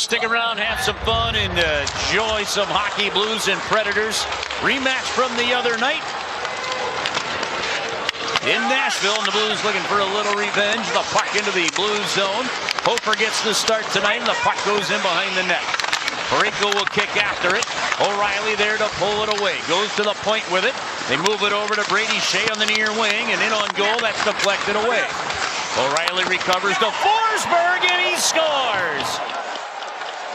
Stick around, have some fun, and enjoy some hockey. Blues and Predators. Rematch from the other night in Nashville, and the Blues looking for a little revenge. The puck into the Blues zone. Hofer gets the start tonight, and the puck goes in behind the net. Parayko will kick after it. O'Reilly there to pull it away. Goes to the point with it. They move it over to Brady Shea on the near wing, and in on goal. That's deflected away. O'Reilly recovers to Forsberg, and he scores!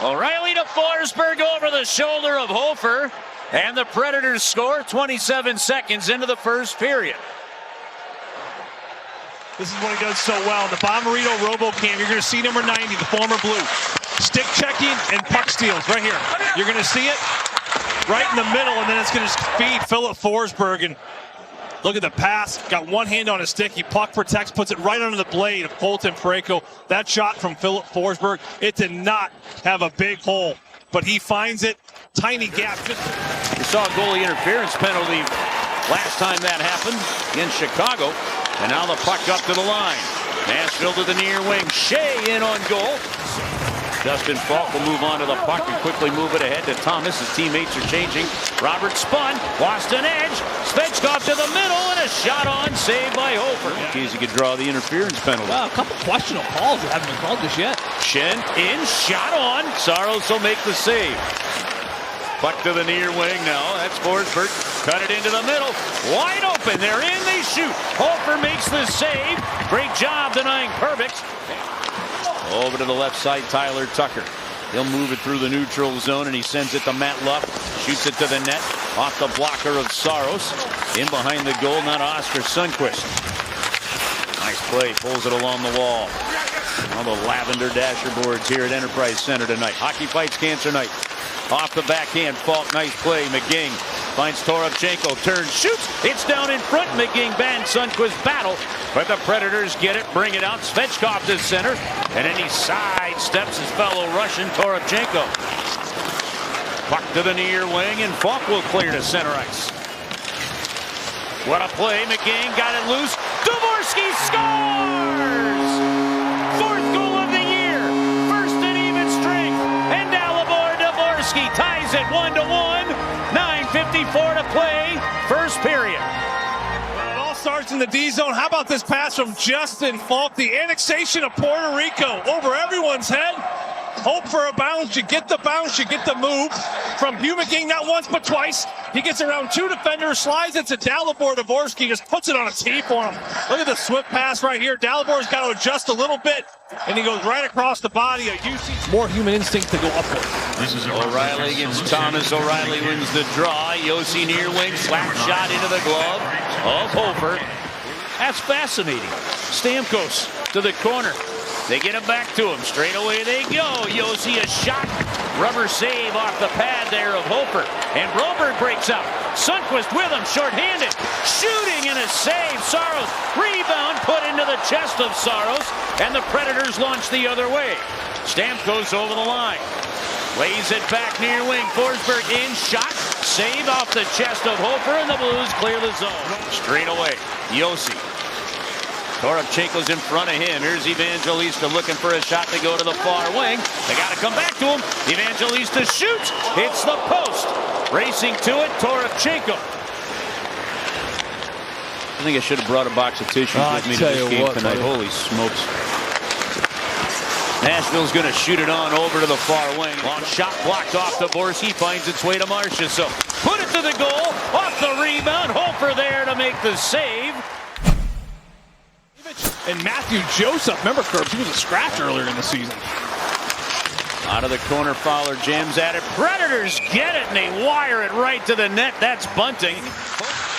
O'Reilly to Forsberg over the shoulder of Hofer, and the Predators score 27 seconds into the first period. This is what he does so well. In the Bomarito RoboCam, you're going to see number 90, the former Blue. Stick checking and puck steals right here. You're going to see it right in the middle, and then it's going to feed Philip Forsberg. And look at the pass. Got one hand on his stick. He puck protects, puts it right under the blade of Colton Parayko. That shot from Philip Forsberg, it did not have a big hole, but he finds it. Tiny gap. We saw a goalie interference penalty last time that happened against Chicago. And now the puck up to the line. Nashville to the near wing. Shea in on goal. Dustin Falk will move on to the puck and quickly move it ahead to Thomas. His teammates are changing. Robert spun, lost an edge. Svechkov to the middle, and a shot on, saved by Hofer. He could draw the interference penalty. Wow, a couple questionable calls that haven't been called just yet. Shen in, shot on. Saros will make the save. Puck to the near wing now. That's Forsberg. Cut it into the middle. Wide open. They're in. They shoot. Hofer makes the save. Great job denying Perbix. Over to the left side, Tyler Tucker. He'll move it through the neutral zone, and he sends it to Matt Luff. Shoots it to the net. Off the blocker of Saros. In behind the goal, not Oscar Sundqvist. Nice play. Pulls it along the wall. On the lavender dasher boards here at Enterprise Center tonight. Hockey Fights Cancer Night. Off the backhand, Falk, nice play. McGing finds Toropchenko, turns, shoots. It's down in front. McGing bans Sundqvist battle, but the Predators get it, bring it out. Svechkov to center, and then he sidesteps his fellow Russian, Toropchenko. Puck to the near wing, and Falk will clear to center ice. What a play. McGing got it loose. Dvorsky scores! Fourth goal of the year. First in even strength. And Dalibor Dvorsky ties it 1-1. 9:54 to play. First period. Well, it all starts in the D zone. How about this pass from Justin Falk? The annexation of Puerto Rico over everyone's head. Hope for a bounce. You get the bounce, you get the move from Hugh McGing, not once but twice. He gets around two defenders, slides it to Dalibor Dvorsky, just puts it on a tee for him. Look at the swift pass right here. Dalibor's got to adjust a little bit, and he goes right across the body of UC. More human instinct to go upward. O'Reilly against Thomas. O'Reilly wins the draw. Yossi near wing, slap shot into the glove of Hofer. That's fascinating. Stamkos to the corner. They get it back to him. Straight away they go. Yossi a shot. Rubber save off the pad there of Hofer. And Broberg breaks out. Sundqvist with him, short-handed. Shooting and a save. Saros. Rebound put into the chest of Saros. And the Predators launch the other way. Stamkos over the line. Lays it back near wing. Forsberg in, shot. Save off the chest of Hofer, and the Blues clear the zone. Straight away. Yossi. Toropchenko's in front of him. Here's Evangelista looking for a shot to go to the far wing. They got to come back to him. Evangelista shoots. Hits the post. Racing to it, Toropchenko. I think I should have brought a box of tissues with me to this game tonight. Buddy. Holy smokes. Nashville's going to shoot it on over to the far wing. Long shot blocked off the Bourse. He finds its way to Marcia. So put it to the goal. Off the rebound. Hofer there to make the save. And Matthew Joseph, remember Curbs, he was a scratch earlier in the season. Out of the corner, Fowler jams at it. Predators get it, and they wire it right to the net. That's bunting.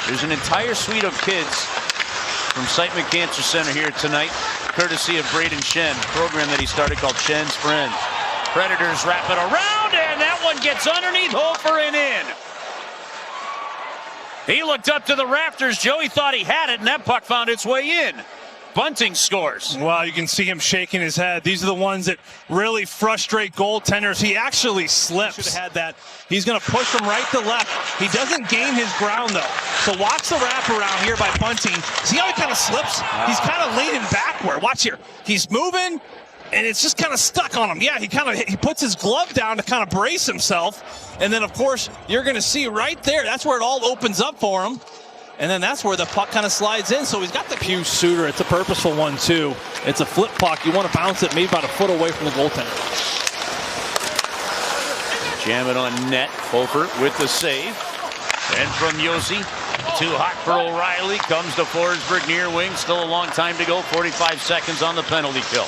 There's an entire suite of kids from Siteman Cancer Center here tonight, courtesy of Braden Shen, a program that he started called Shen's Friends. Predators wrap it around, and that one gets underneath Hofer and in. He looked up to the rafters. Joey thought he had it, and that puck found its way in. Bunting scores. Well, you can see him shaking his head. These are the ones that really frustrate goaltenders. He actually slips. Should have had that. He's going to push from right to left. He doesn't gain his ground, though. So watch the wraparound here by Bunting. See how he kind of slips? He's kind of leaning backward. Watch here. He's moving. and it's just kind of stuck on him. Yeah, he puts his glove down to kind of brace himself, and then of course you're going to see right there, that's where it all opens up for him, and then that's where the puck kind of slides in. So he's got the Hughes Suter. It's a purposeful one too. It's a flip puck. You want to bounce it maybe about a foot away from the goaltender. Jam it on net. Hofer with the save. And from Josi, too hot for O'Reilly. Comes to Forsberg near wing. Still a long time to go. 45 seconds on the penalty kill.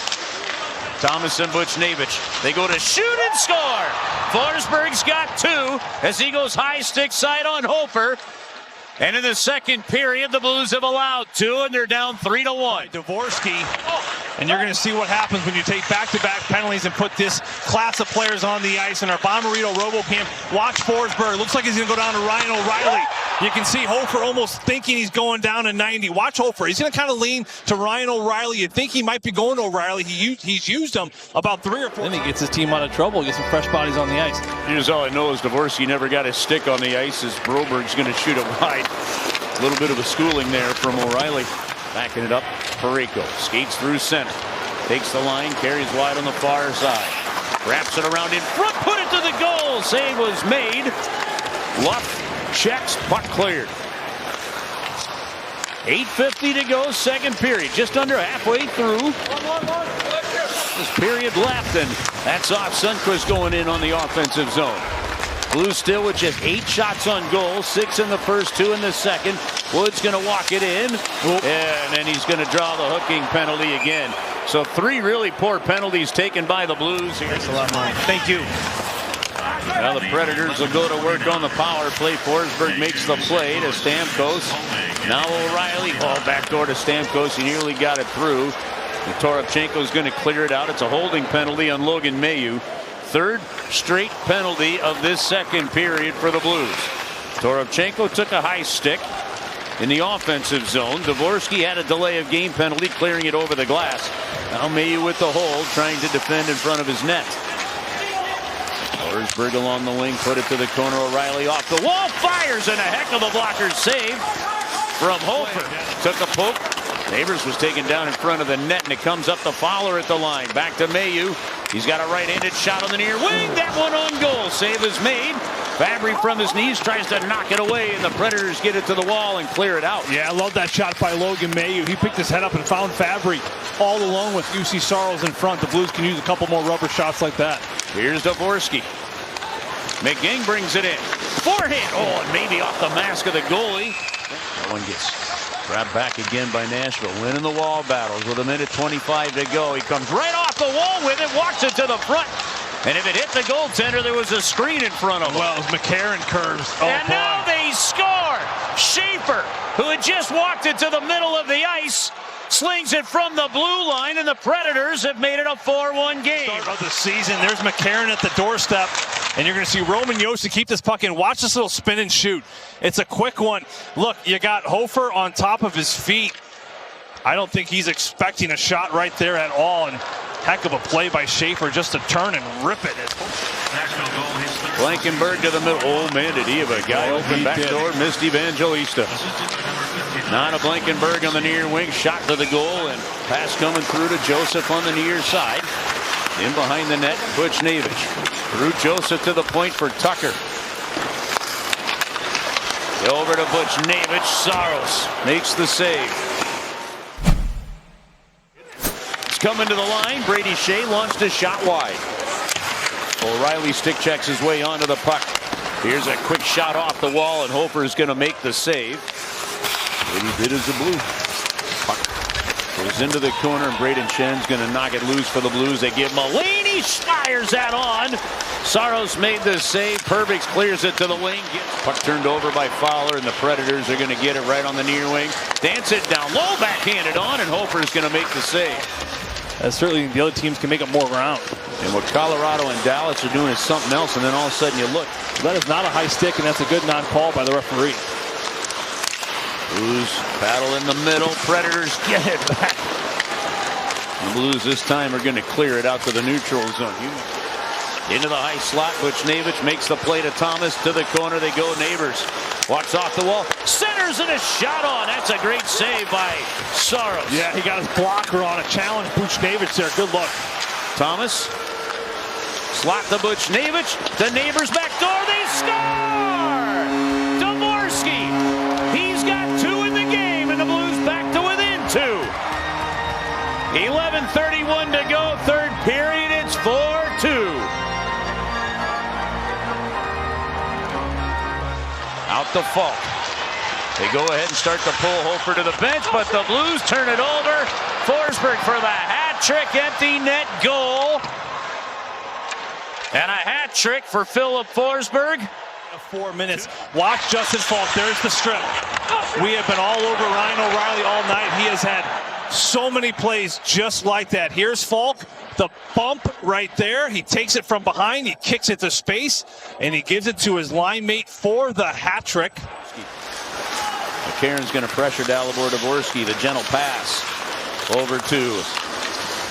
Thomas and Buchnevich. They go to shoot and score. Forsberg's got two as he goes high stick side on Hofer. And in the second period, the Blues have allowed two, and they're down 3-1. Dvorsky, and you're going to see what happens when you take back-to-back penalties and put this class of players on the ice. In our Bomarito RoboCam, watch Forsberg. Looks like he's going to go down to Ryan O'Reilly. You can see Hofer almost thinking he's going down to 90. Watch Hofer. He's going to kind of lean to Ryan O'Reilly. You'd think he might be going to O'Reilly. He's used him about 3 or 4 Then he gets his team out of trouble, gets some fresh bodies on the ice. Here's all I know is Dvorsky never got his stick on the ice as Broberg's going to shoot it wide. A little bit of a schooling there from O'Reilly. Backing it up, Parayko skates through center. Takes the line, carries wide on the far side. Wraps it around in front, put it to the goal. Save was made. Luff checks, puck cleared. 8:50 to go, second period. Just under halfway through. This period left, and that's off. Sundqvist going in on the offensive zone. Blues still with just 8 shots on goal, 6 in the first, 2 in the second. Wood's going to walk it in, and then he's going to draw the hooking penalty again. So 3 really poor penalties taken by the Blues here. Thanks a lot, Mike. Thank you. Now the Predators will go to work on the power play. Forsberg makes the play to Stamkos. Now O'Reilly, backdoor to Stamkos. He nearly got it through. And Toropchenko's going to clear it out. It's a holding penalty on Logan Mailloux. 3rd straight penalty of this second period for the Blues. Toropchenko took a high stick in the offensive zone. Dvorsky had a delay of game penalty, clearing it over the glass. Now Mailloux with the hold, trying to defend in front of his net. Forsberg along the wing, put it to the corner. O'Reilly off the wall, fires, and a heck of a blocker save from Hofer. Took a poke. Neighbors was taken down in front of the net, and it comes up the Fowler at the line. Back to Mailloux. He's got a right-handed shot on the near wing. That one on goal. Save is made. Fabry from his knees tries to knock it away, and the Predators get it to the wall and clear it out. Yeah, I love that shot by Logan Mailloux. He picked his head up and found Fabry all alone with UC Saros in front. The Blues can use a couple more rubber shots like that. Here's Dvorsky. McGing brings it in. Forehand. Oh, and maybe off the mask of the goalie. That one gets grabbed back again by Nashville. Winning the wall battles with 1:25 to go. He comes right off the wall with it, walks it to the front. And if it hit the goaltender, there was a screen in front of him. Well, it was McCarron curves. Oh, and boy. now they score. Schaefer, who had just walked it to the middle of the ice, slings it from the blue line, and the Predators have made it a 4-1 game. Start of the season. There's McCarron at the doorstep, and you're going to see Roman Josi keep this puck in. Watch this little spin and shoot. It's a quick one. Look, you got Hofer on top of his feet. I don't think he's expecting a shot right there at all, and heck of a play by Schaefer just to turn and rip it. Blankenberg to the middle. Oh, man, did he have a guy open back door? Missed Evangelista. Now to Blankenberg on the near wing. Shot to the goal, and pass coming through to Joseph on the near side. In behind the net, Buchnevich. Through Joseph to the point for Tucker. Over to Buchnevich. Saros makes the save. It's coming to the line. Brady Shea launched a shot wide. O'Reilly stick checks his way onto the puck. Here's a quick shot off the wall, and Hofer is going to make the save. What he did is a blue. Puck goes into the corner, and Braden Schen's going to knock it loose for the Blues. They give Mulaney, fires that on. Saros made the save. Perbix clears it to the wing. Puck turned over by Fowler, and the Predators are going to get it right on the near wing. Dance it down low, backhanded on, and Hofer is going to make the save. Certainly the other teams can make up more ground. And what Colorado and Dallas are doing is something else, and then all of a sudden you look. That is not a high stick, and that's a good non-call by the referee. Blues battle in the middle. Predators get it back. The Blues this time are going to clear it out to the neutral zone. Into the high slot. Buchnevich makes the play to Thomas. To the corner they go. Neighbors walks off the wall. Centers and a shot on. That's a great save by Saros. Yeah, he got his blocker on a challenge. Buchnevich there. Good look. Thomas. Slot to Buchnevich. The neighbors back door. They score! Dvorsky. He's got 2 in the game, and the Blues back to within 2. 11:31 to go. Third period. It's 4-2. Out to Falk. They go ahead and start to pull Hofer to the bench, but the Blues turn it over. Forsberg for the hat trick, empty net goal. And a hat trick for Philip Forsberg. 4 minutes. Watch Justin Falk. There's the strip. We have been all over Ryan O'Reilly all night. He has had so many plays just like that. Here's Falk. The bump right there. He takes it from behind. He kicks it to space, and he gives it to his line mate for the hat trick. Karen's going to pressure Dalibor Dvorsky. The gentle pass over to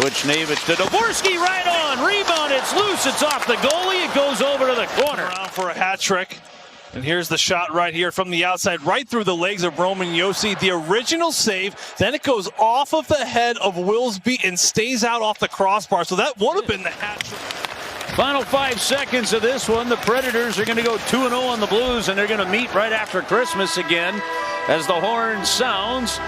Buchnevich to Dvorsky, right on. Rebound. It's loose. It's off the goalie. It goes over to the corner. Around for a hat trick. And here's the shot right here from the outside, right through the legs of Roman Josi. The original save. Then it goes off of the head of Wilsby and stays out off the crossbar. So that would have been the hat trick. Final 5 seconds of this one. The Predators are going to go 2-0 on the Blues, and they're going to meet right after Christmas again as the horn sounds.